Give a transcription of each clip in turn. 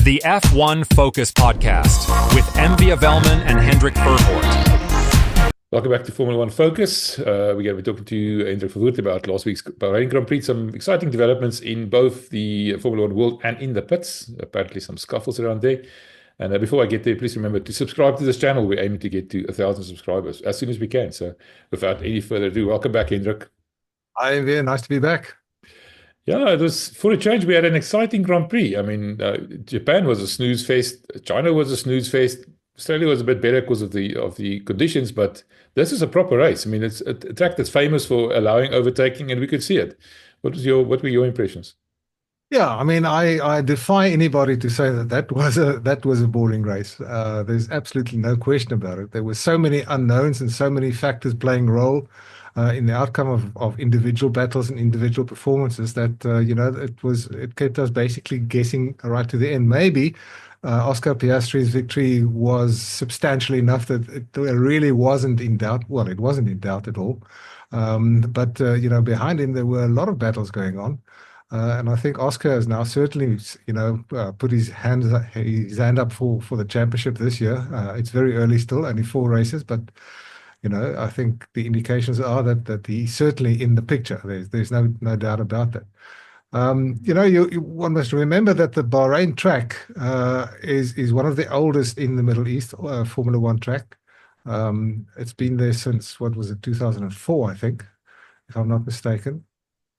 the F1 Focus Podcast with MW Welman and Hendrik Verwoerd. Welcome back to Formula One Focus. We're going to be talking to Hendrik Verwoerd about last week's Bahrain Grand Prix. Some exciting developments in both the Formula One world and in the pits. Apparently some scuffles around there. And before I get there, please remember to subscribe to this channel. We're aiming to get to 1,000 subscribers as soon as we can. So without any further ado, welcome back, Hendrik. Hi, very nice to be back. Yeah, it was, for a change, we had an exciting Grand Prix. I mean, Japan was a snooze fest. China was a snooze fest. Australia was a bit better because of the conditions, but this is a proper race. I mean, it's a track that's famous for allowing overtaking, and we could see it. What were your impressions? Yeah, I mean, I defy anybody to say that was a boring race. There's absolutely no question about it. There were so many unknowns and so many factors playing a role in the outcome of individual battles and individual performances that it kept us basically guessing right to the end. Maybe Oscar Piastri's victory was substantial enough that it really wasn't in doubt. Well, it wasn't in doubt at all. But behind him there were a lot of battles going on. And I think Oscar has now certainly, put his hand up for the championship this year. It's very early still, only 4 races, but I think the indications are that he's certainly in the picture. There's no doubt about that. One must remember that the Bahrain track is one of the oldest in the Middle East Formula One track. It's been there since, 2004, I think, if I'm not mistaken.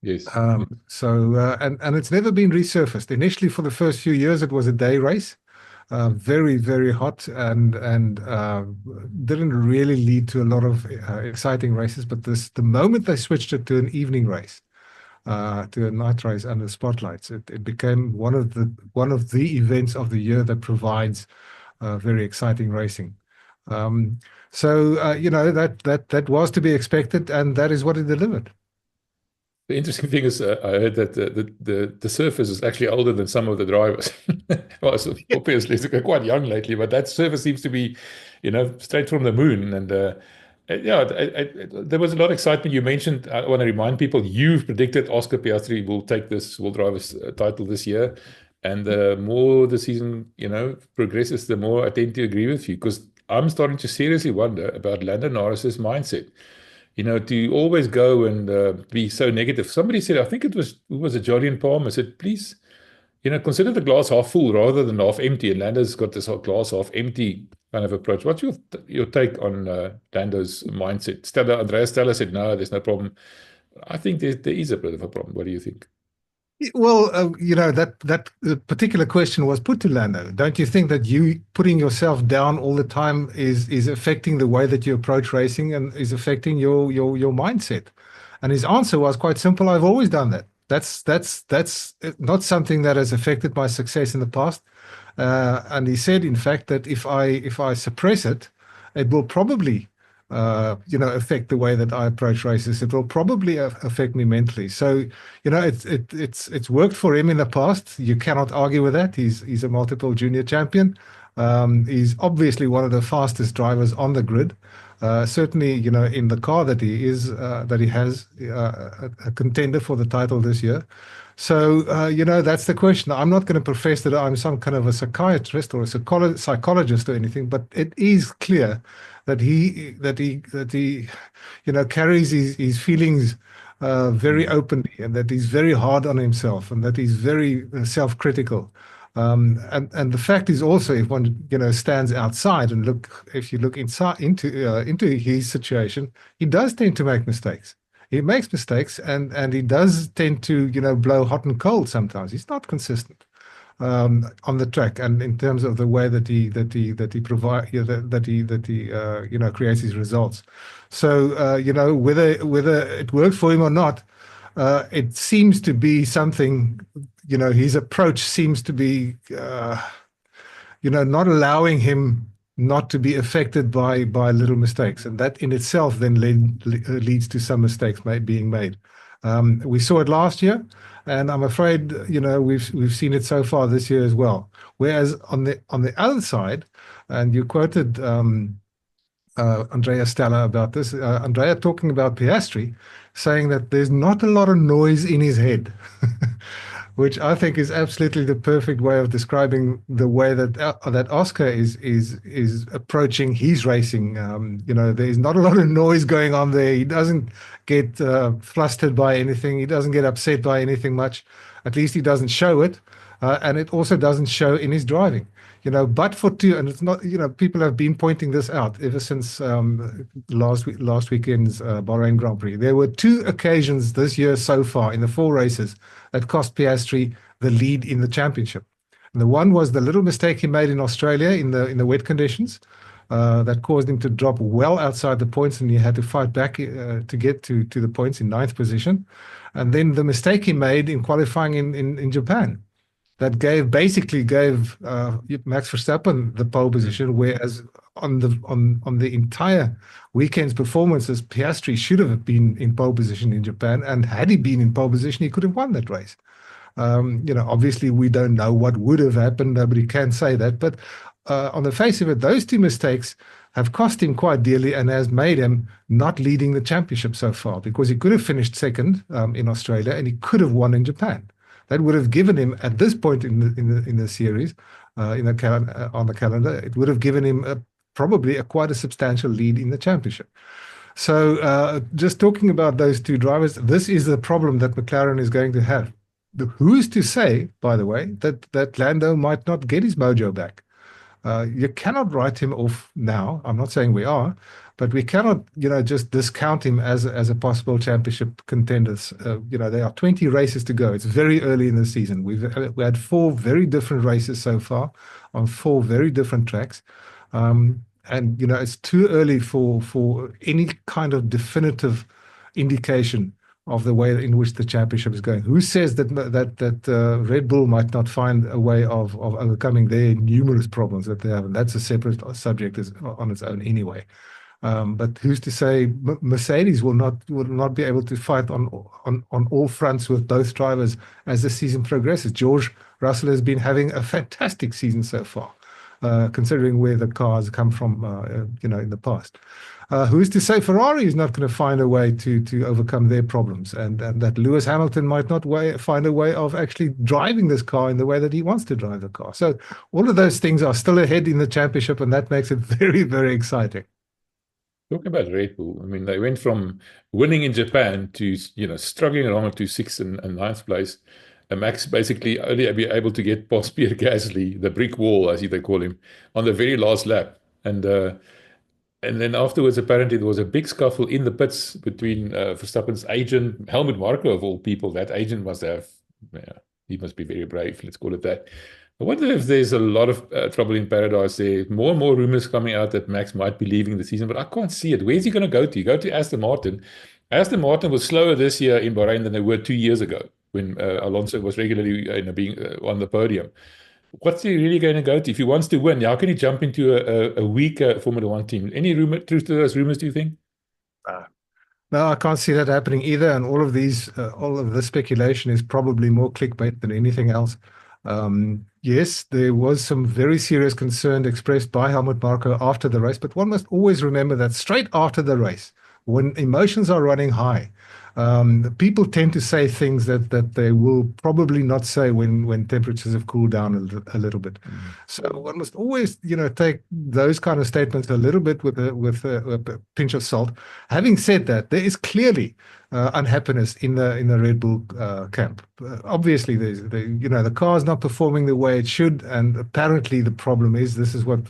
Yes. And it's never been resurfaced. Initially, for the first few years, it was a day race, very, very hot, and didn't really lead to a lot of exciting races. But the moment they switched it to an evening race, to a night race under spotlights, it became one of the events of the year that provides very exciting racing. That was to be expected, and that is what it delivered. The interesting thing is, I heard that the surface is actually older than some of the drivers. Well, so obviously, they're quite young lately, but that surface seems to be, straight from the moon. And there was a lot of excitement. You mentioned, I want to remind people, you've predicted Oscar Piastri will drive a title this year. And the more the season, progresses, the more I tend to agree with you, because I'm starting to seriously wonder about Lando Norris's mindset. To always go and be so negative. Somebody said, I think it was a Jolyon Palmer, said, please, consider the glass half full rather than half empty. And Lando's got this whole glass half empty kind of approach. What's your take on Lando's mindset? Andreas Stella said, no, there's no problem. I think there is a bit of a problem. What do you think? Well, that particular question was put to Lando. Don't you think that you putting yourself down all the time is affecting the way that you approach racing and is affecting your mindset? And his answer was quite simple. I've always done that. That's not something that has affected my success in the past. And he said, in fact, that if I suppress it, it will probably affect the way that I approach races. It will probably affect me mentally. So, it's worked for him in the past. You cannot argue with that. He's a multiple junior champion. He's obviously one of the fastest drivers on the grid. Certainly, in the car that he has a contender for the title this year. So, that's the question. I'm not going to profess that I'm some kind of a psychiatrist or a psychologist or anything, but it is clear that he carries his feelings very openly, and that he's very hard on himself, and that he's very self-critical. And the fact is also, if one stands outside and if you look into his situation, he does tend to make mistakes. He makes mistakes, and he does tend to blow hot and cold sometimes. He's not consistent on the track, and in terms of the way that he creates his results. So whether it worked for him or not, it seems to be something. His approach seems to be not allowing him not to be affected by little mistakes, and that in itself then leads to some mistakes being made. We saw it last year, and I'm afraid we've seen it so far this year as well. Whereas on the other side, and you quoted Andrea Stella about this, Andrea talking about Piastri, saying that there's not a lot of noise in his head. which I think is absolutely the perfect way of describing the way that that Oscar is approaching his racing. There's not a lot of noise going on there. He doesn't get flustered by anything. He doesn't get upset by anything much. At least he doesn't show it, and it also doesn't show in his driving. But for two, and it's not, people have been pointing this out ever since last weekend's Bahrain Grand Prix. There were two occasions this year so far in the 4 races that cost Piastri the lead in the championship. And the one was the little mistake he made in Australia in the wet conditions that caused him to drop well outside the points, and he had to fight back to get to the points in 9th position. And then the mistake he made in qualifying in Japan. That basically gave Max Verstappen the pole position, whereas on the entire weekend's performances, Piastri should have been in pole position in Japan, and had he been in pole position, he could have won that race. Obviously we don't know what would have happened. Nobody can say that, but on the face of it, those two mistakes have cost him quite dearly and has made him not leading the championship so far, because he could have finished second in Australia and he could have won in Japan. That would have given him, at this point in the series, on the calendar, it would have given him probably quite a substantial lead in the championship. So just talking about those two drivers, this is the problem that McLaren is going to have. Who's to say, by the way, that Lando might not get his mojo back? You cannot write him off now. I'm not saying we are, but we cannot, just discount him as a possible championship contenders. There are 20 races to go. It's very early in the season. We had 4 very different races so far on 4 very different tracks, and it's too early for any kind of definitive indication of the way in which the championship is going. Who says that Red Bull might not find a way of overcoming their numerous problems that they have? And that's a separate subject on its own anyway. But who's to say Mercedes will not be able to fight on all fronts with both drivers as the season progresses? George Russell has been having a fantastic season so far, considering where the cars come from, in the past. Who's to say Ferrari is not going to find a way to overcome their problems, and that Lewis Hamilton might not find a way of actually driving this car in the way that he wants to drive the car? So all of those things are still ahead in the championship, and that makes it very, very exciting. Talking about Red Bull, I mean, they went from winning in Japan to, struggling along to 6th and 9th place. And Max basically only be able to get past Pierre Gasly, the brick wall, as they call him, on the very last lap. And then afterwards, apparently, there was a big scuffle in the pits between Verstappen's agent, Helmut Marko, of all people. That agent must have, he must be very brave, let's call it that. I wonder if there's a lot of trouble in paradise there. More and more rumors coming out that Max might be leaving the season, but I can't see it. Where's he going to go to? Go to Aston Martin. Aston Martin was slower this year in Bahrain than they were 2 years ago when Alonso was regularly being on the podium. What's he really going to go to? If he wants to win, how can he jump into a weaker Formula One team? Any truth to those rumors, do you think? No, I can't see that happening either. And all of this speculation is probably more clickbait than anything else. Yes, there was some very serious concern expressed by Helmut Marko after the race, but one must always remember that straight after the race, when emotions are running high, people tend to say things that they will probably not say when temperatures have cooled down a little bit. Mm-hmm. So one must always, take those kind of statements a little bit with a pinch of salt. Having said that, there is clearly unhappiness in the Red Bull camp. Obviously, the car is not performing the way it should, and apparently the problem is, this is what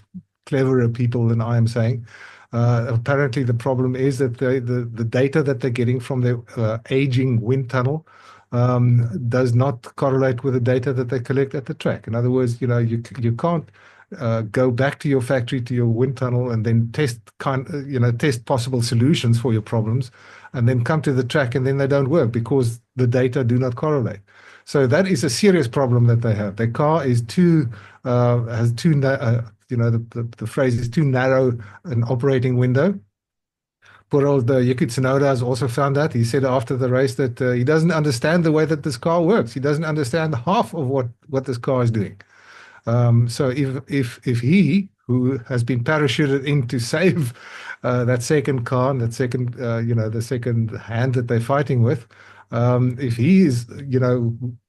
cleverer people than I am saying. Apparently, the problem is that the data that they're getting from the aging wind tunnel does not correlate with the data that they collect at the track. In other words, you can't go back to your factory, to your wind tunnel, and then test possible solutions for your problems, and then come to the track and then they don't work because the data do not correlate. So that is a serious problem that they have. Their car is has too the phrase is too narrow an operating window. Poor old Yuki Tsunoda has also found that. He said after the race that he doesn't understand the way that this car works. He doesn't understand half of what this car is doing. So if he, who has been parachuted in to save that second car and that second, the second hand that they're fighting with, If he is,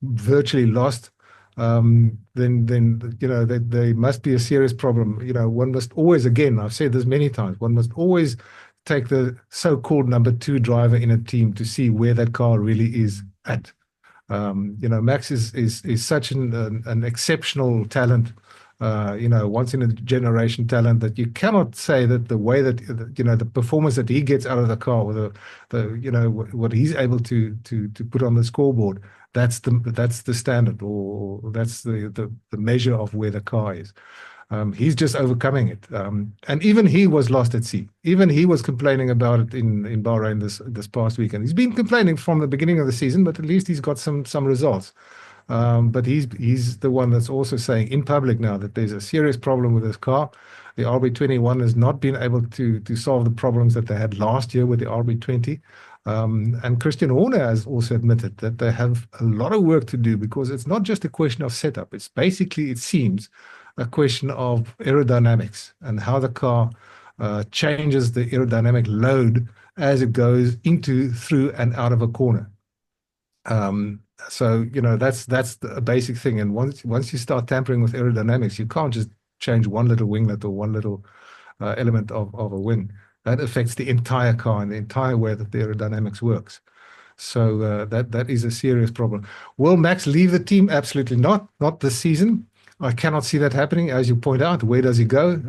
virtually lost, then there must be a serious problem. One must always, again, I've said this many times, one must always take the so-called number 2 driver in a team to see where that car really is at. Max is such an exceptional talent, once in a generation talent, that you cannot say that the way that the performance that he gets out of the car, or what he's able to put on the scoreboard, that's the standard, or that's the measure of where the car is. He's just overcoming it, and even he was lost at sea. Even he was complaining about it in Bahrain this past weekend. He's been complaining from the beginning of the season, but at least he's got some results. But he's the one that's also saying in public now that there's a serious problem with this car. The RB21 has not been able to solve the problems that they had last year with the RB20. And Christian Horner has also admitted that they have a lot of work to do, because it's not just a question of setup. It's basically, it seems, a question of aerodynamics and how the car changes the aerodynamic load as it goes into, through, and out of a corner. So that's the basic thing. And once you start tampering with aerodynamics, you can't just change one little winglet or one little element of a wing. That affects the entire car and the entire way that the aerodynamics works. So that is a serious problem. Will Max leave the team? Absolutely not this season. I cannot see that happening. As you point out, where does he go?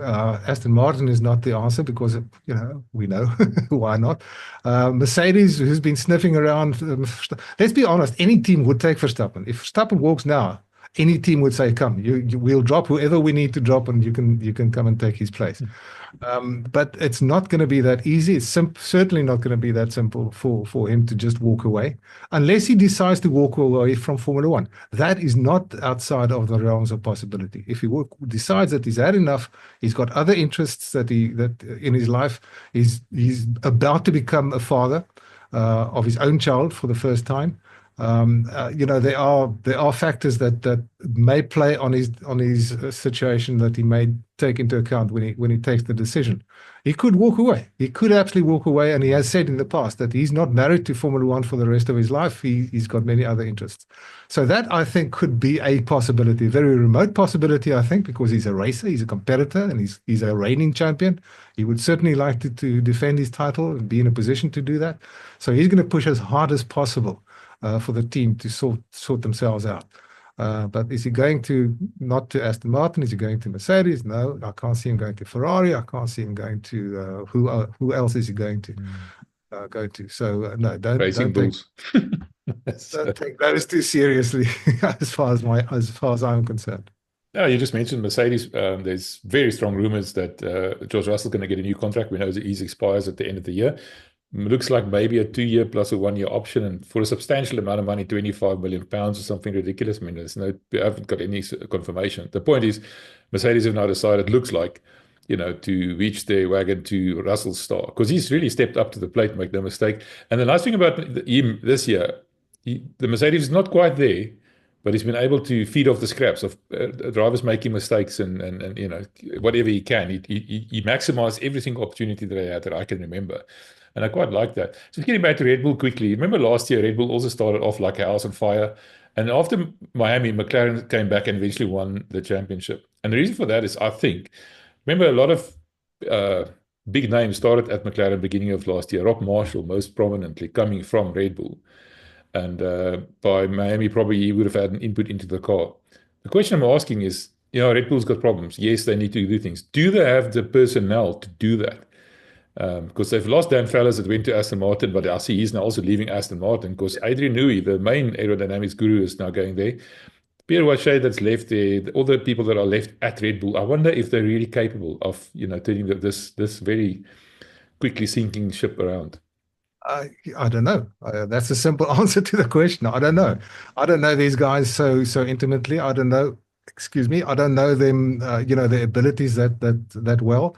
Aston Martin is not the answer, because, we know why not. Mercedes, who's been sniffing around, let's be honest, any team would take Verstappen. If Verstappen walks now, any team would say, come, we'll drop whoever we need to drop, and you can come and take his place. But it's not going to be that easy. It's certainly not going to be that simple for him to just walk away, unless he decides to walk away from Formula One. That is not outside of the realms of possibility. If he decides that he's had enough, he's got other interests that in his life, he's about to become a father of his own child for the first time. There are factors that may play on his situation that he may take into account when he takes the decision. He could walk away. He could absolutely walk away, and he has said in the past that he's not married to Formula One for the rest of his life. He's got many other interests. So that, I think, could be a possibility, a very remote possibility, I think, because he's a racer, he's a competitor, and he's a reigning champion. He would certainly like to defend his title and be in a position to do that. So he's going to push as hard as possible for the team to sort themselves out. But is he going not to Aston Martin? Is he going to Mercedes? No, I can't see him going to Ferrari. I can't see him going to who else is he going to go to? So no, don't take those too seriously as far as I'm concerned. No, you just mentioned Mercedes. There's very strong rumors that George Russell's going to get a new contract. We know that his expires at the end of the year. Looks like maybe a 2-year plus a 1-year option, and for a substantial amount of money, £25 million or something ridiculous. I mean, I haven't got any confirmation. The point is, Mercedes have now decided, looks like, to reach their wagon to Russell's star, because he's really stepped up to the plate, make no mistake. And the nice thing about him this year, the Mercedes is not quite there, but he's been able to feed off the scraps of drivers making mistakes and whatever he can. He maximized every single opportunity that he had that I can remember. And I quite like that. So getting back to Red Bull quickly, remember last year, Red Bull also started off like a house on fire. And after Miami, McLaren came back and eventually won the championship. And the reason for that is, I think, remember a lot of big names started at McLaren beginning of last year. Rob Marshall, most prominently, coming from Red Bull. And by Miami, probably he would have had an input into the car. The question I'm asking is, Red Bull's got problems. Yes, they need to do things. Do they have the personnel to do that? Because they've lost Dan Fellows that went to Aston Martin, but I see he's now also leaving Aston Martin because Adrian Newey, the main aerodynamics guru, is now going there. Pierre Wache that's left there, all the people that are left at Red Bull, I wonder if they're really capable of, turning this very quickly sinking ship around. I don't know. That's a simple answer to the question. I don't know. I don't know these guys so intimately. I don't know. Excuse me. I don't know them. Their abilities that well.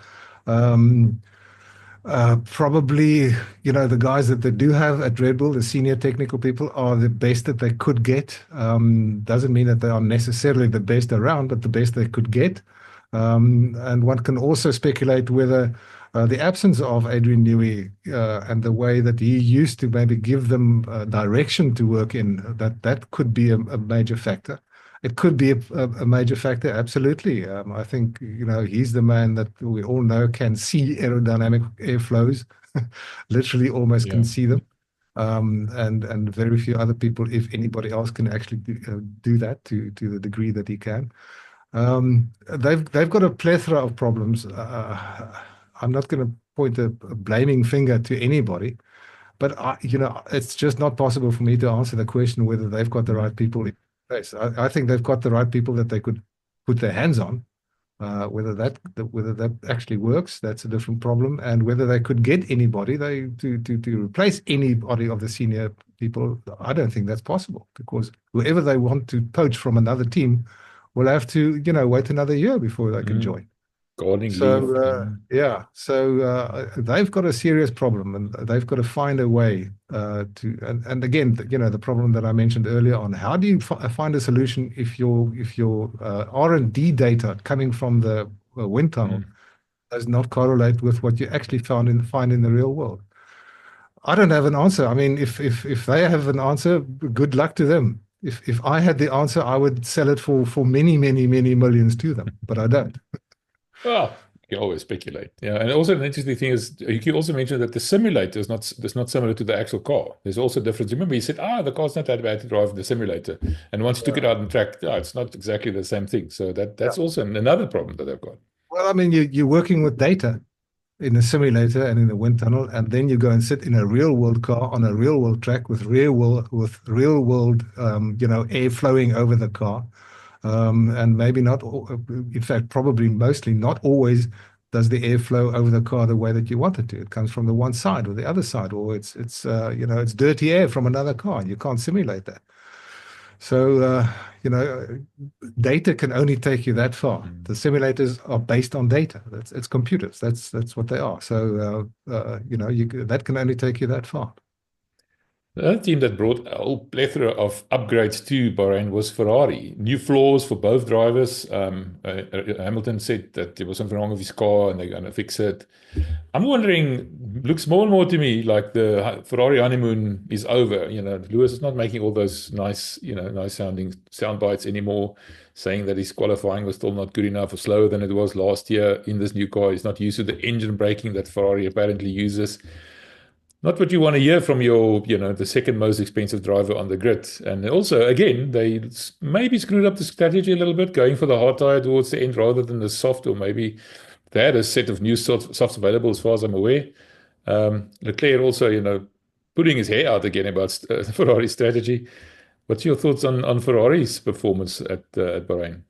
Probably, the guys that they do have at Red Bull, the senior technical people, are the best that they could get. Doesn't mean that they are necessarily the best around, but the best they could get. And one can also speculate whether The absence of Adrian Newey and the way that he used to maybe give them direction to work in, that could be a major factor. It could be a major factor, absolutely. I think, he's the man that we all know can see aerodynamic airflows, literally almost can see them. And very few other people, if anybody else, can actually do that to the degree that he can. They've got a plethora of problems. I'm not going to point a blaming finger to anybody, but it's just not possible for me to answer the question whether they've got the right people in place. I think they've got the right people that they could put their hands on. Whether that actually works, that's a different problem. And whether they could get anybody to replace anybody of the senior people, I don't think that's possible, because whoever they want to poach from another team will have to, wait another year before they can join. So they've got a serious problem, and they've got to find a way and again, the problem that I mentioned earlier on, how do you find a solution if your R&D data coming from the wind tunnel does not correlate with what you actually find in the real world? I don't have an answer. I mean, if they have an answer, good luck to them. If I had the answer, I would sell it for many, many, many millions to them, but I don't. Well, you can always speculate. Yeah, and also an interesting thing is, you also mentioned that the simulator is not similar to the actual car. There's also a difference. Remember, you said, the car's not that bad to drive in the simulator. And once you took it out on track, it's not exactly the same thing. So that's also another problem that they've got. Well, I mean, you're working with data in a simulator and in a wind tunnel, and then you go and sit in a real world car on a real world track with real world air flowing over the car. And maybe not, in fact, probably mostly not always does the air flow over the car the way that you want it to. It comes from the one side or the other side, or it's dirty air from another car, and you can't simulate that. So, data can only take you that far. The simulators are based on data. It's computers. That's what they are. So, that can only take you that far. The other team that brought a whole plethora of upgrades to Bahrain was Ferrari. New floors for both drivers. Hamilton said that there was something wrong with his car and they're going to fix it. I'm wondering, looks more and more to me like the Ferrari honeymoon is over. Lewis is not making all those nice sounding sound bites anymore, saying that his qualifying was still not good enough or slower than it was last year in this new car. He's not used to the engine braking that Ferrari apparently uses. Not what you want to hear from your, the second most expensive driver on the grid. And also, again, they maybe screwed up the strategy a little bit, going for the hard tire towards the end rather than the soft, or maybe they had a set of new softs available as far as I'm aware. Leclerc also, putting his hair out again about Ferrari's strategy. What's your thoughts on Ferrari's performance at Bahrain?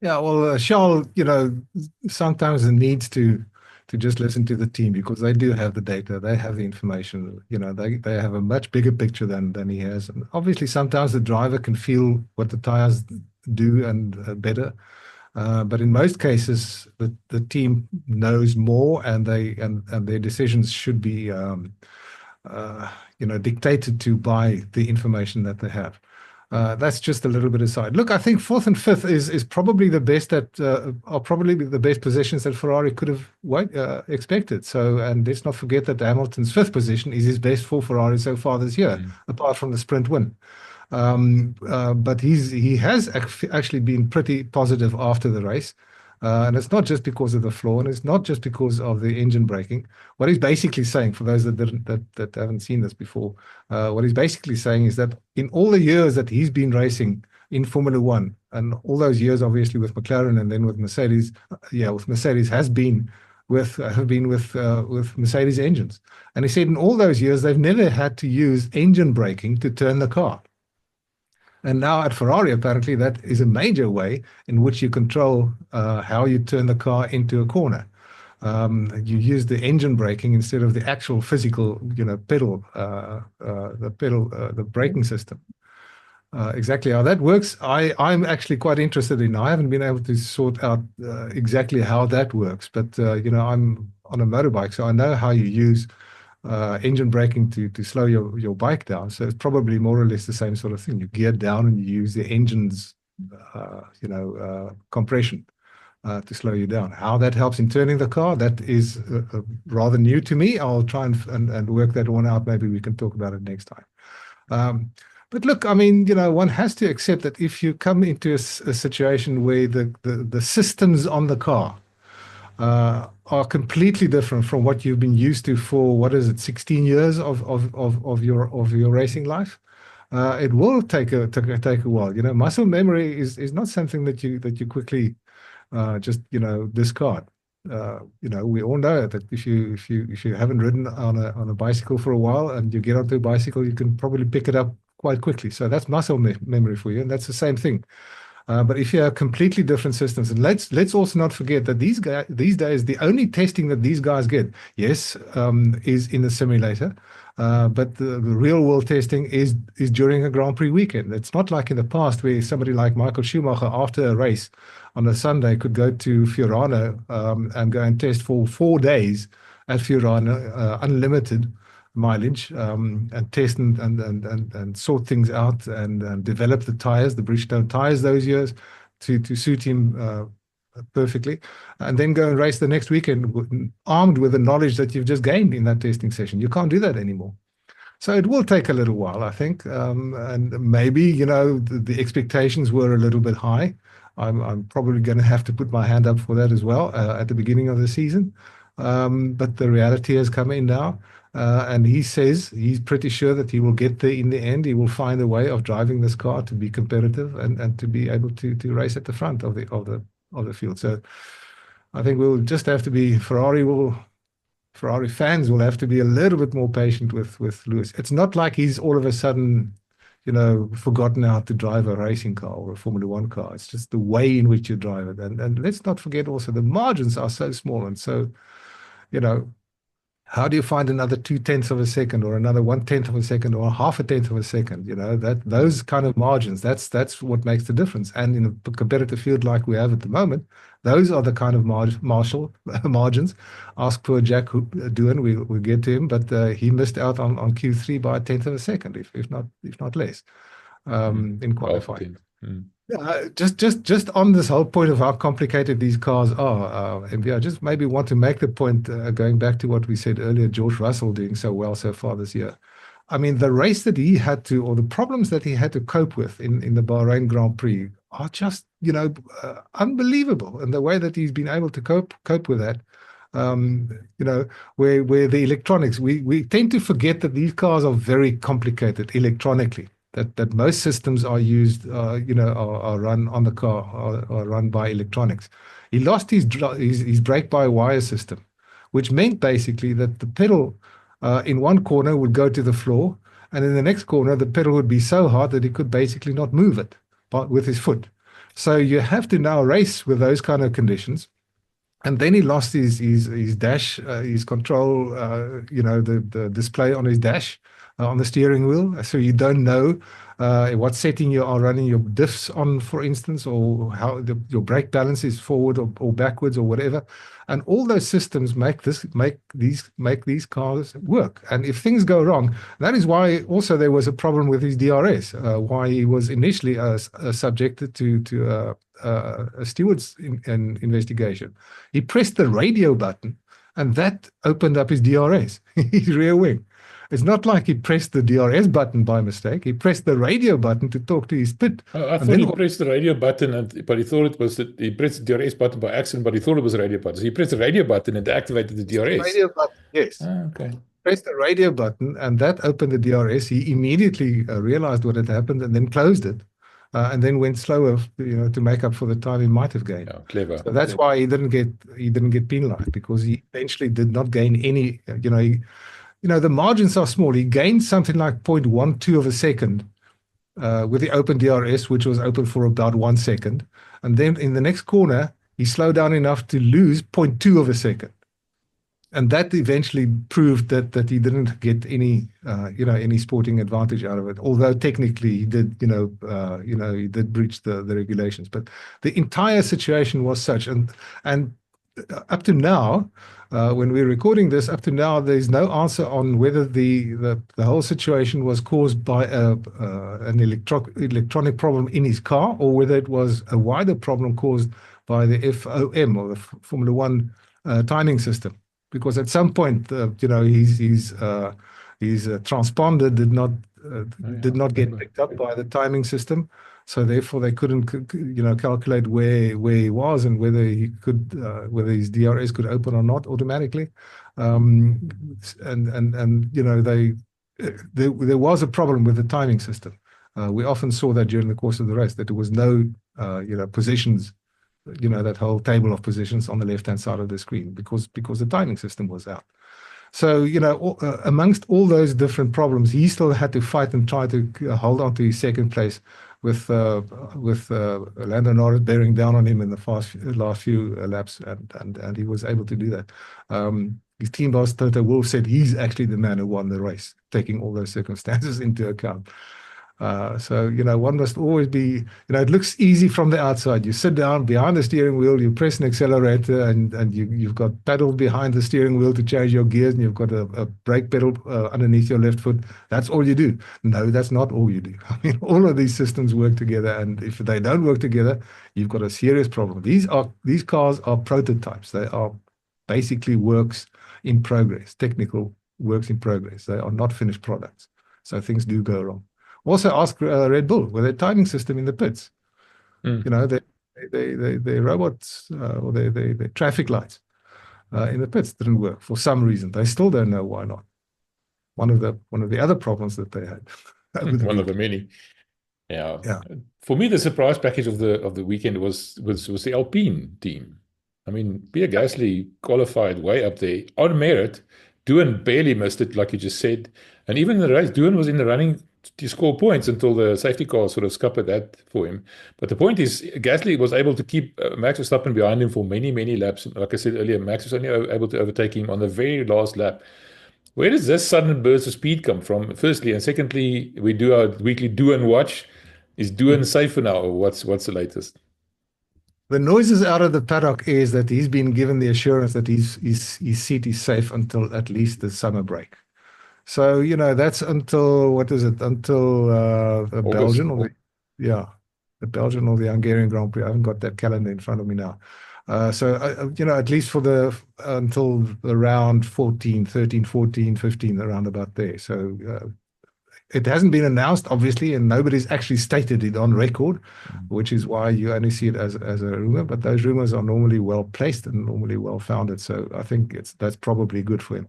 Yeah, well, Charles, sometimes it needs to just listen to the team, because they do have the data, they have the information, they have a much bigger picture than he has. And obviously, sometimes the driver can feel what the tires do and better. But in most cases, the team knows more, and their decisions should be, dictated to by the information that they have. That's just a little bit aside. Look, I think fourth and fifth is probably the best are probably the best positions that Ferrari could have expected. So, and let's not forget that Hamilton's fifth position is his best for Ferrari so far this year, apart from the sprint win. But he has actually been pretty positive after the race. And it's not just because of the floor, and it's not just because of the engine braking. What he's basically saying, for those that haven't seen this before, what he's basically saying is that in all the years that he's been racing in Formula One, and all those years obviously with McLaren and then with Mercedes, with Mercedes have been with Mercedes engines. And he said in all those years they've never had to use engine braking to turn the car. And now at Ferrari, apparently, that is a major way in which you control how you turn the car into a corner. You use the engine braking instead of the actual physical, pedal, the braking system. Exactly how that works, I'm actually quite interested in. I haven't been able to sort out exactly how that works, but I'm on a motorbike, so I know how you use engine braking to slow your bike down. So it's probably more or less the same sort of thing. You gear down and you use the engine's compression to slow you down. How that helps in turning the car, that is rather new to me. I'll try and work that one out. Maybe we can talk about it next time. But look, I mean, one has to accept that if you come into a situation where the systems on the car are completely different from what you've been used to for, 16 years of your racing life, it will take a while. Muscle memory is not something that you quickly just discard. We all know that if you haven't ridden on a bicycle for a while and you get onto a bicycle, you can probably pick it up quite quickly. So that's muscle memory for you, and that's the same thing. But if you have completely different systems, and let's also not forget that these days, the only testing that these guys get, yes, is in the simulator, but the real world testing is during a Grand Prix weekend. It's not like in the past where somebody like Michael Schumacher, after a race on a Sunday, could go to Fiorano and go and test for 4 days at Fiorano, unlimited mileage, and test and sort things out and develop the tires, the Bridgestone tires those years to suit him perfectly, and then go and race the next weekend armed with the knowledge that you've just gained in that testing session. You can't do that anymore. So it will take a little while, I think, and maybe the expectations were a little bit high. I'm probably going to have to put my hand up for that as well at the beginning of the season, but the reality has come in now. And he says he's pretty sure that he will get there in the end. He will find a way of driving this car to be competitive and to be able to race at the front of the field. So I think we'll just have to be Ferrari fans will have to be a little bit more patient with Lewis. It's not like he's all of a sudden forgotten how to drive a racing car or a Formula One car. It's just the way in which you drive it. And let's not forget also the margins are so small, and so how do you find another 0.2 of a second or another 1/10 of a second or 0.5 of a second? That those kind of margins, that's what makes the difference. And in a competitive field like we have at the moment, those are the kind of margins. Ask poor Jack Doohan, we'll get to him, but he missed out on Q3 by 1/10 of a second, if not less, in qualifying. Just on this whole point of how complicated these cars are, MV, I just maybe want to make the point, going back to what we said earlier, George Russell doing so well so far this year. I mean, the race that he had to, or the problems that he had to cope with in the Bahrain Grand Prix are just, unbelievable. And the way that he's been able to cope with that, where the electronics, we tend to forget that these cars are very complicated electronically. That most systems are used, are run on the car, are run by electronics. He lost his brake-by-wire system, which meant basically that the pedal in one corner would go to the floor, and in the next corner, the pedal would be so hard that he could basically not move it with his foot. So you have to now race with those kind of conditions. And then he lost his dash, his control, the display on his dash, on the steering wheel. So you don't know what setting you are running your diffs on, for instance, or how your brake balance is forward or backwards or whatever. And all those systems make these cars work. And if things go wrong, that is why also there was a problem with his DRS, why he was initially subjected to a steward's investigation. He pressed the radio button, and that opened up his DRS, his rear wing. It's not like he pressed the DRS button by mistake. He pressed the radio button to talk to his pit. I thought he pressed the radio button, but he thought it was that he pressed the DRS button by accident, but he thought it was a radio button. So he pressed the radio button and activated the DRS. Radio button, yes. Okay. Pressed the radio button, and that opened the DRS. He immediately realized what had happened and then closed it. And then went slower, to make up for the time he might have gained. Yeah, clever. So that's why he didn't get penalized, because he eventually did not gain any. The margins are small. He gained something like 0.12 of a second with the open DRS, which was open for about 1 second, and then in the next corner he slowed down enough to lose 0.2 of a second. And that eventually proved that he didn't get any sporting advantage out of it. Although technically he did, he did breach the regulations. But the entire situation was such, and up to now, when we're recording this, up to now, there's no answer on whether the whole situation was caused by an electronic problem in his car, or whether it was a wider problem caused by the FOM, or the Formula One timing system, because at some point, his transponder did not get picked up by the timing system, so therefore they couldn't calculate where he was and whether whether his DRS could open or not automatically. There was a problem with the timing system. We often saw that during the course of the race, that there was no positions, that whole table of positions on the left-hand side of the screen, because the timing system was out. So, amongst all those different problems, he still had to fight and try to hold on to his second place, with Lando Norris bearing down on him in the last few laps, and he was able to do that. His team boss, Toto Wolff, said he's actually the man who won the race, taking all those circumstances into account. So, one must always be, it looks easy from the outside. You sit down behind the steering wheel, you press an accelerator, and you've got paddles behind the steering wheel to change your gears, and you've got a brake pedal underneath your left foot. That's all you do. No, that's not all you do. I mean, all of these systems work together, and if they don't work together, you've got a serious problem. These cars are prototypes. They are basically works in progress, technical works in progress. They are not finished products. So things do go wrong. Also ask Red Bull with their timing system in the pits. Their robots or their traffic lights in the pits didn't work for some reason. They still don't know why not. One of the other problems that they had. One of the many. Yeah. For me, the surprise package of the weekend was the Alpine team. I mean, Pierre Gasly qualified way up there on merit. Doohan barely missed it, like you just said. And even in the race, Doohan was in the running to score points until the safety car sort of scuppered that for him. But the point is, Gasly was able to keep Max Verstappen behind him for many, many laps. Like I said earlier, Max was only able to overtake him on the very last lap. Where does this sudden burst of speed come from, firstly? And secondly, we do our weekly Doohan watch. Is Doohan safer now, or what's the latest? The noises out of the paddock is that he's been given the assurance that his seat is safe until at least the summer break. So, that's until, what is it? Until the Belgian or the Belgian or the Hungarian Grand Prix. I haven't got that calendar in front of me now. So, at least for until around 13, 14, 15, around about there. So, it hasn't been announced, obviously, and nobody's actually stated it on record, which is why you only see it as a rumor. But those rumors are normally well placed and normally well founded. So I think that's probably good for him.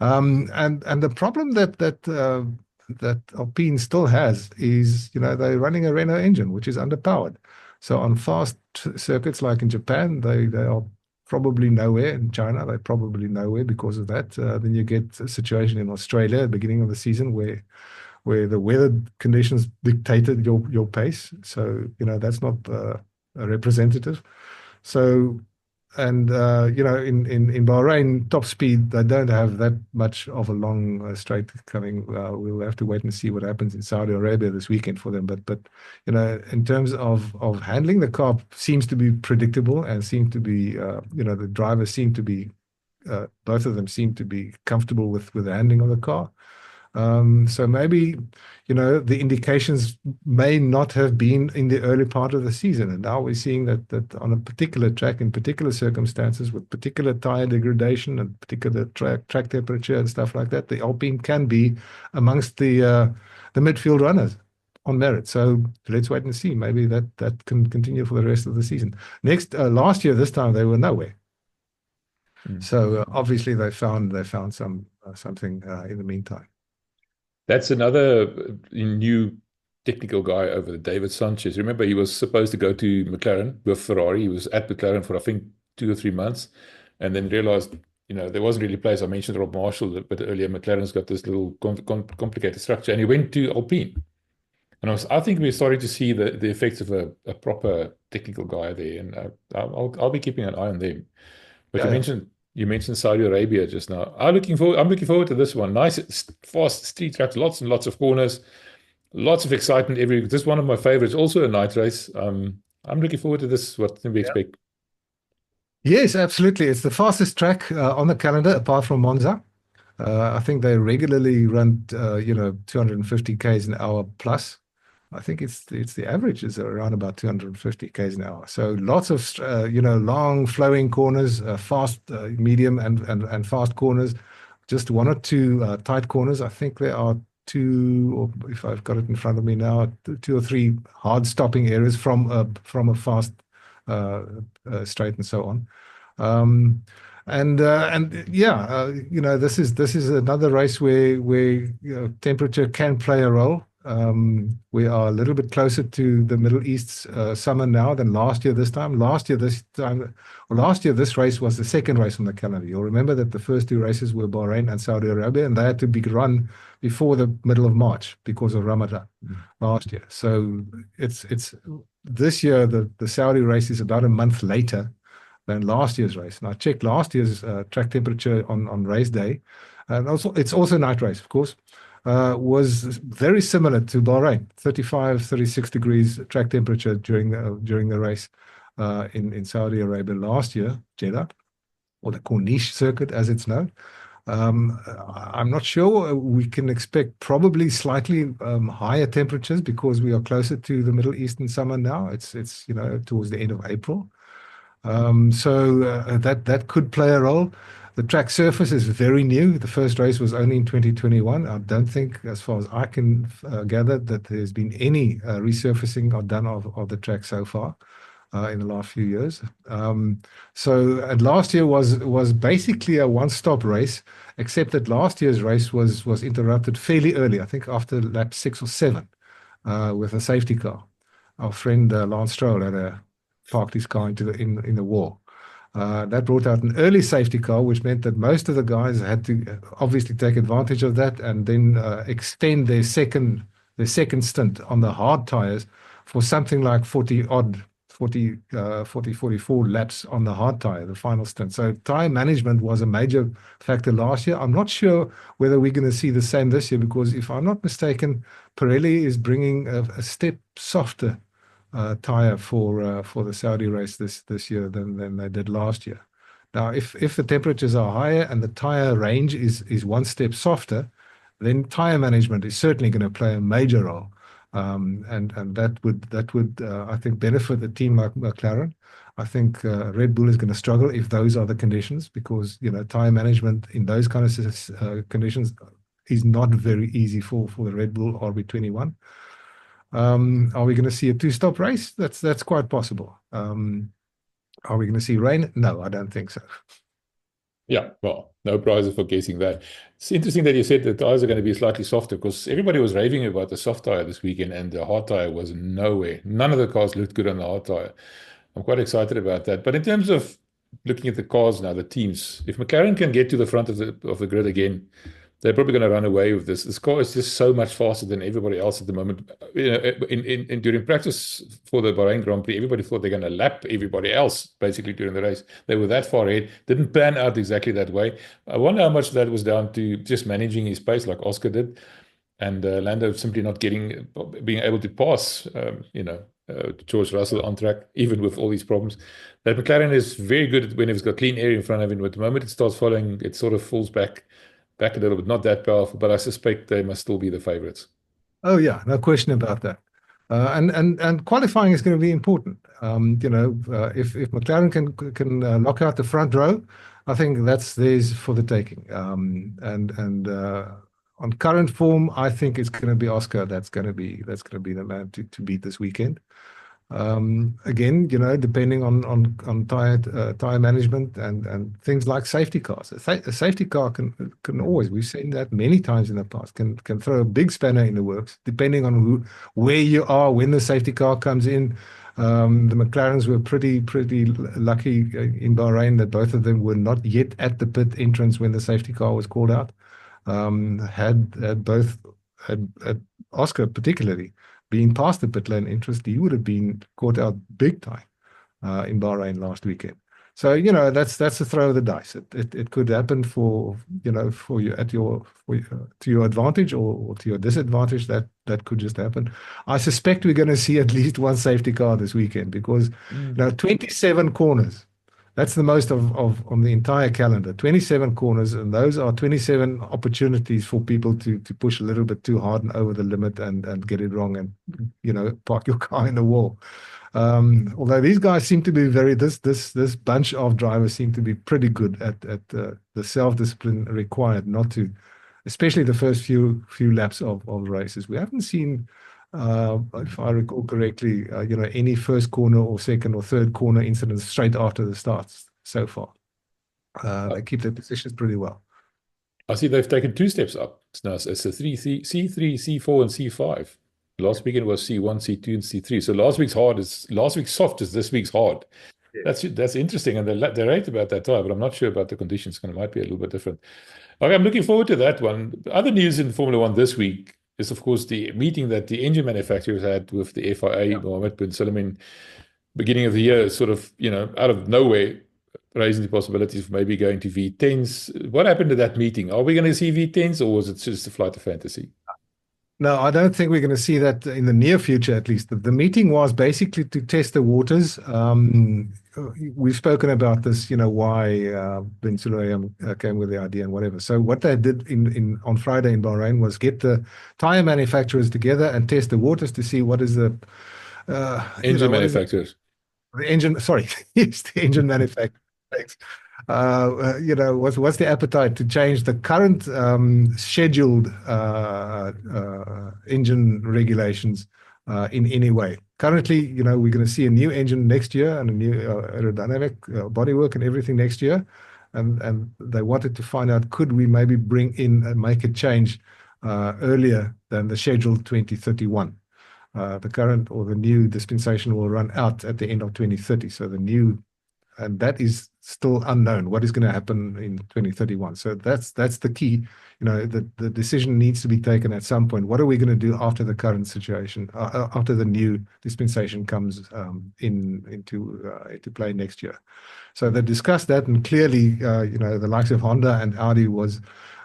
And the problem that Alpine still has is, they're running a Renault engine, which is underpowered. So on fast circuits like in Japan, they are probably nowhere. In China, they're probably nowhere because of that. Then you get a situation in Australia at the beginning of the season where the weather conditions dictated your pace. So, that's not representative. So, and, in Bahrain, top speed, they don't have that much of a long straight coming. We'll have to wait and see what happens in Saudi Arabia this weekend for them. But in terms of handling, the car seems to be predictable and seem to be, the drivers seem to be, both of them seem to be comfortable with the handling of the car. So maybe, the indications may not have been in the early part of the season. And now we're seeing that on a particular track, in particular circumstances, with particular tire degradation and particular track temperature and stuff like that, the Alpine can be amongst the midfield runners on merit. So let's wait and see. Maybe that can continue for the rest of the season. Last year, this time, they were nowhere. So obviously they found something in the meantime. That's another new technical guy over there, David Sanchez. Remember, he was supposed to go to McLaren with Ferrari. He was at McLaren for, I think, 2 or 3 months, and then realized, there wasn't really a place. I mentioned Rob Marshall a bit earlier. McLaren's got this little complicated structure, and he went to Alpine. And I think we're starting to see the effects of a proper technical guy there, and I'll be keeping an eye on them. But you mentioned Saudi Arabia just now. I'm looking forward to this one. Nice, fast street tracks, lots and lots of corners, lots of excitement. This is one of my favorites. Also a night race. I'm looking forward to this. What can we expect? Yes, absolutely. It's the fastest track on the calendar, apart from Monza. I think they regularly run, 250 k's an hour plus. I think it's the average is around about 250 k's an hour. So lots of long flowing corners, fast, medium, and fast corners. Just one or two tight corners. I think there are two, or if I've got it in front of me now, two or three hard stopping areas from a fast straight and so on. This is another race where temperature can play a role. We are a little bit closer to the Middle East's summer now than last year this time. Last year this race was the second race on the calendar. You'll remember that the first two races were Bahrain and Saudi Arabia, and they had to be run before the middle of March because of Ramadan last year. So it's this year, the Saudi race is about a month later than last year's race. And I checked last year's track temperature on race day, and also it's also a night race, of course. Was very similar to Bahrain, 35, 36 degrees track temperature during the race in Saudi Arabia last year, Jeddah, or the Corniche circuit as it's known. I'm not sure. We can expect probably slightly higher temperatures because we are closer to the Middle Eastern summer now. It's towards the end of April. That could play a role. The track surface is very new. The first race was only in 2021. I don't think, as far as I can gather, that there's been any resurfacing or done of the track so far in the last few years. And last year was basically a one-stop race, except that last year's race was interrupted fairly early, I think after lap 6 or 7, with a safety car. Our friend Lance Stroll had parked his car in the wall. That brought out an early safety car, which meant that most of the guys had to obviously take advantage of that and then extend their second stint on the hard tires for something like 44 laps on the hard tire, the final stint. So tire management was a major factor last year. I'm not sure whether we're going to see the same this year, because if I'm not mistaken, Pirelli is bringing a step softer tire for the Saudi race this year than they did last year. Now, if the temperatures are higher and the tire range is one step softer, then tire management is certainly going to play a major role, and that would I think benefit a team like McLaren. I think Red Bull is going to struggle if those are the conditions, because tire management in those kind of conditions is not very easy for the Red Bull RB21. Are we going to see a two-stop race? That's quite possible. Are we going to see rain? No, I don't think so. Yeah, well, no prizes for guessing that. It's interesting that you said the tires are going to be slightly softer, because everybody was raving about the soft tire this weekend, and the hard tire was nowhere. None of the cars looked good on the hard tire. I'm quite excited about that. But in terms of looking at the cars now, the teams, if McLaren can get to the front of the grid again, they're probably going to run away with this. This car is just so much faster than everybody else at the moment. During practice for the Bahrain Grand Prix, everybody thought they're going to lap everybody else basically during the race. They were that far ahead. Didn't pan out exactly that way. I wonder how much that was down to just managing his pace like Oscar did, and Lando simply not being able to pass, George Russell on track, even with all these problems. That McLaren is very good when it's got clean air in front of him, but the moment it starts following, it sort of falls back a little bit. Not that powerful, but I suspect they must still be the favorites. Oh yeah, no question about that. And qualifying is going to be important. If McLaren can lock out the front row, I think that's theirs for the taking. On current form, I think it's going to be Oscar that's going to be the man to beat this weekend. Again, depending on tire management and things like safety cars. A safety car can always, we've seen that many times in the past, can throw a big spanner in the works, depending on where you are when the safety car comes in. The McLarens were pretty lucky in Bahrain that both of them were not yet at the pit entrance when the safety car was called out. Had Oscar particularly being past the pit lane interest, he would have been caught out big time in Bahrain last weekend. So that's a throw of the dice. It could happen for you to your advantage or to your disadvantage. That could just happen. I suspect we're going to see at least one safety car this weekend, because 27 corners That's the most of on the entire calendar. 27 corners, and those are 27 opportunities for people to push a little bit too hard and over the limit and get it wrong and, park your car in the wall. Although these guys seem to be this bunch of drivers seem to be pretty good at the self-discipline required not to, especially the first few laps of races. We haven't seen, if I recall correctly, any first corner or second or third corner incidents straight after the starts so far. They keep their positions pretty well. I see they've taken 2 steps up. Now it's a C3, C4, and C5. Last weekend was C1, C2, and C3. So last week's soft is this week's hard. Yeah. That's interesting, and they're right about that time, but I'm not sure about the conditions. It might be a little bit different. Okay, I'm looking forward to that one. Other news in Formula One this week is, of course, the meeting that the engine manufacturers had with the FIA, Mohammed bin Salman, beginning of the year, sort of, out of nowhere, raising the possibilities of maybe going to V10s. What happened to that meeting? Are we going to see V10s, or was it just a flight of fantasy? No, I don't think we're going to see that in the near future, at least. The meeting was basically to test the waters. We've spoken about this, why bin Sulayem came with the idea and whatever. So what they did on Friday in Bahrain was get the tire manufacturers together and test the waters to see what is the engine manufacturers. The engine, sorry, yes, the engine manufacturer. Thanks. What's the appetite to change the current scheduled engine regulations in any way? Currently, we're going to see a new engine next year and a new aerodynamic bodywork and everything next year. And they wanted to find out, could we maybe bring in and make a change earlier than the scheduled 2031? The current or the new dispensation will run out at the end of 2030. So and that is still unknown. What is going to happen in 2031? So that's the key. The decision needs to be taken at some point. What are we going to do after the current situation, after the new dispensation comes into play next year? So they discussed that, and clearly, the likes of Honda and Audi were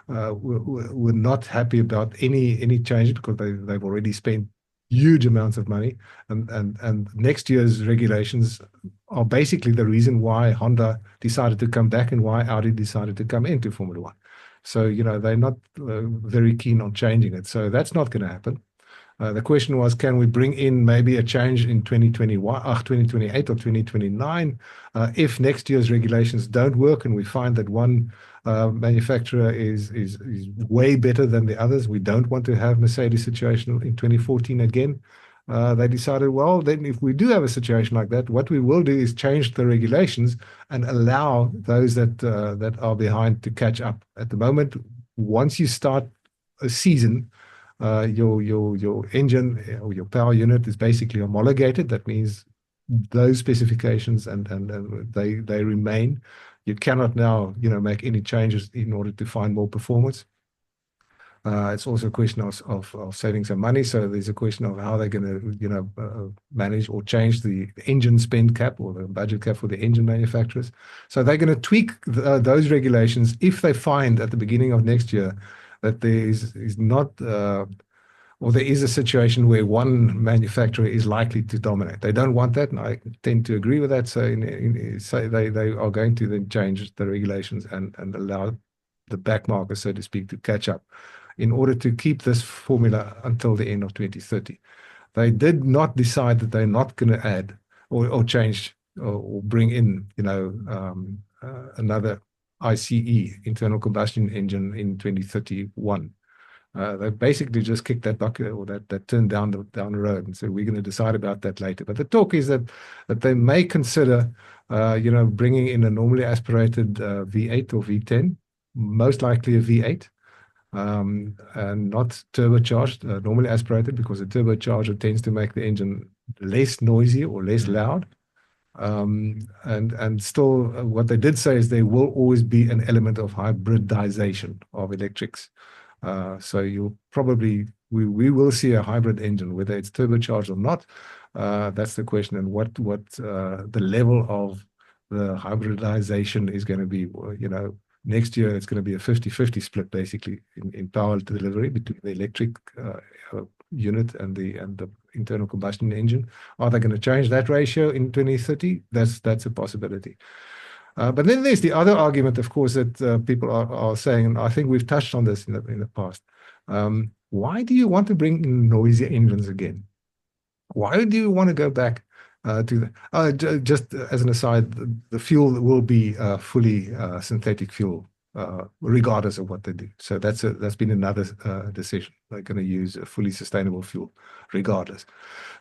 not happy about any change, because they've already spent huge amounts of money, and next year's regulations are basically the reason why Honda decided to come back and why Audi decided to come into Formula One. So they're not very keen on changing it. So that's not going to happen. The question was, can we bring in maybe a change in 2028 or 2029 if next year's regulations don't work and we find that one manufacturer is way better than the others? We don't want to have Mercedes situation in 2014 again. They decided, well, then if we do have a situation like that, what we will do is change the regulations and allow those that are behind to catch up. At the moment, once you start a season, your engine or your power unit is basically homologated. That means those specifications and they remain. You cannot now make any changes in order to find more performance. It's also a question of saving some money. So there's a question of how they're going to manage or change the engine spend cap or the budget cap for the engine manufacturers. So they're going to tweak those regulations if they find at the beginning of next year that there is not or there is a situation where one manufacturer is likely to dominate. They don't want that, and I tend to agree with that. So they are going to then change the regulations and allow the back market, so to speak, to catch up in order to keep this formula until the end of 2030. They did not decide that they're not going to add or change or bring in, another ICE, internal combustion engine, in 2031. They basically just kicked that bucket or that turn down the road and said, we're going to decide about that later. But the talk is that they may consider, bringing in a normally aspirated V8 or V10, most likely a V8, and not turbocharged, normally aspirated, because a turbocharger tends to make the engine less noisy or less loud. And still, what they did say is there will always be an element of hybridization of electrics. So you'll probably, we will see a hybrid engine, whether it's turbocharged or not. That's the question, and what the level of the hybridization is going to be. Next year it's going to be a 50-50 split, basically, in power delivery between the electric unit and the internal combustion engine. Are they going to change that ratio in 2030? That's a possibility. But then there's the other argument, of course, that people are saying, and I think we've touched on this in the past. Why do you want to bring in noisy engines again? Why do you want to go back to the? Just as an aside, the fuel will be fully synthetic fuel, regardless of what they do. So that's been another decision. They're going to use a fully sustainable fuel, regardless.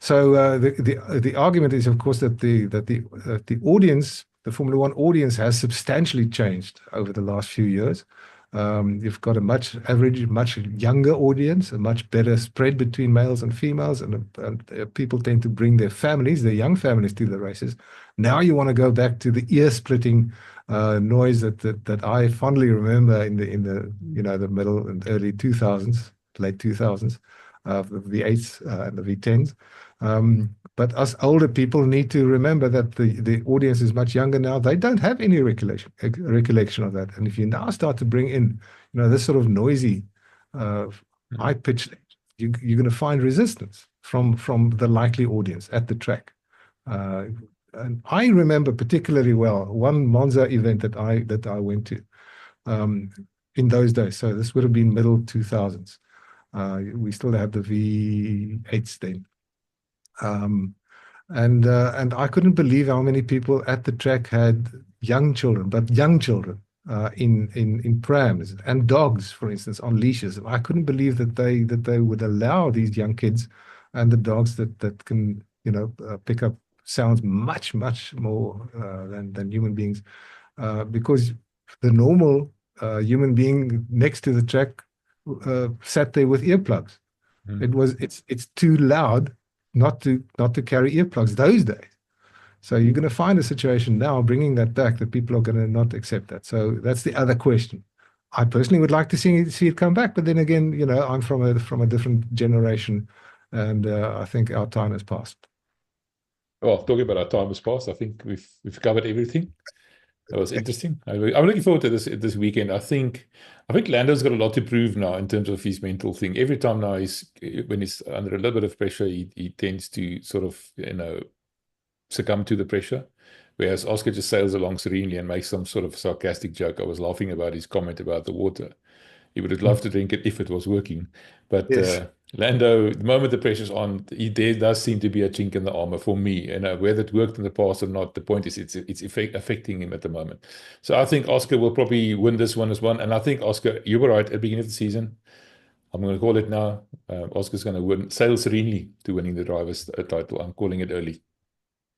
So the argument is, of course, that the audience, the Formula One audience, has substantially changed over the last few years. You've got a much younger audience, a much better spread between males and females, and people tend to bring their young families to the races. Now you want to go back to the ear-splitting noise that I fondly remember in the middle and early 2000s, late 2000s, of the V8s and the V10s. But us older people need to remember that the audience is much younger now. They don't have any recollection of that. And if you now start to bring in, this sort of noisy, high-pitched, you're going to find resistance from the likely audience at the track. And I remember particularly well one Monza event that I went to in those days. So this would have been middle 2000s. We still had the V8s then. And I couldn't believe how many people at the track had young children in prams, and dogs, for instance, on leashes. I couldn't believe that they would allow these young kids and the dogs that can pick up sounds much more than human beings, because the normal human being next to the track sat there with earplugs. It's too loud not to carry earplugs those days. So you're going to find a situation now bringing that back that people are going to not accept that. So that's the other question. I personally would like to see it come back, but then again, I'm from a different generation, and I think our time has passed. Well, talking about our time has passed, I think we've covered everything. That was interesting. I'm looking forward to this weekend. I think Lando's got a lot to prove now in terms of his mental thing. Every time now when he's under a little bit of pressure, he tends to sort of succumb to the pressure. Whereas Oscar just sails along serenely and makes some sort of sarcastic joke. I was laughing about his comment about the water. He would have loved to drink it if it was working. But yes. Lando, the moment the pressure's on, there does seem to be a chink in the armor for me. Whether it worked in the past or not, the point is it's affecting him at the moment. So I think Oscar will probably win this one as one. And I think Oscar, you were right at the beginning of the season. I'm going to call it now. Oscar's going to sail serenely to winning the driver's title. I'm calling it early.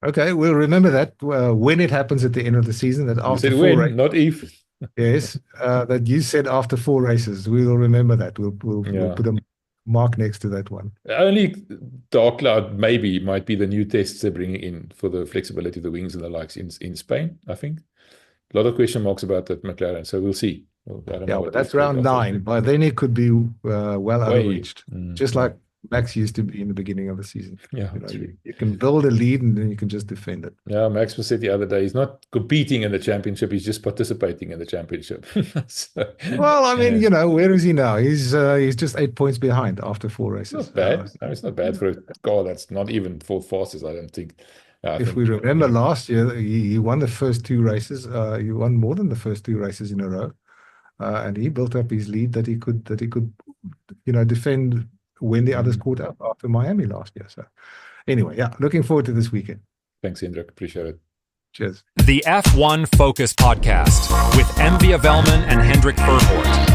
Okay, we'll remember that when it happens at the end of the season. That after you said when, not if. Yes, that you said after 4 races. We will remember that. We'll put a mark next to that one. Only dark cloud might be the new tests they're bringing in for the flexibility of the wings and the likes in Spain, I think. A lot of question marks about that McLaren, so we'll see. But that's round 9. By then it could be well overreached, just like Max used to be in the beginning of the season. Yeah, you can build a lead and then you can just defend it. Yeah, Max said the other day he's not competing in the championship; he's just participating in the championship. Well, I mean, where is he now? He's just 8 points behind after 4 races. Not bad. No, it's not bad for a car that's not even 4th fastest. I don't think. If we remember last year, he won the first 2 races. He won more than the first 2 races in a row, and he built up his lead that he could defend when the others caught up after Miami last year. So anyway, looking forward to this weekend. Thanks, Hendrik. Appreciate it. Cheers. The F1 Focus Podcast with MW Welman and Hendrik Verwoerd.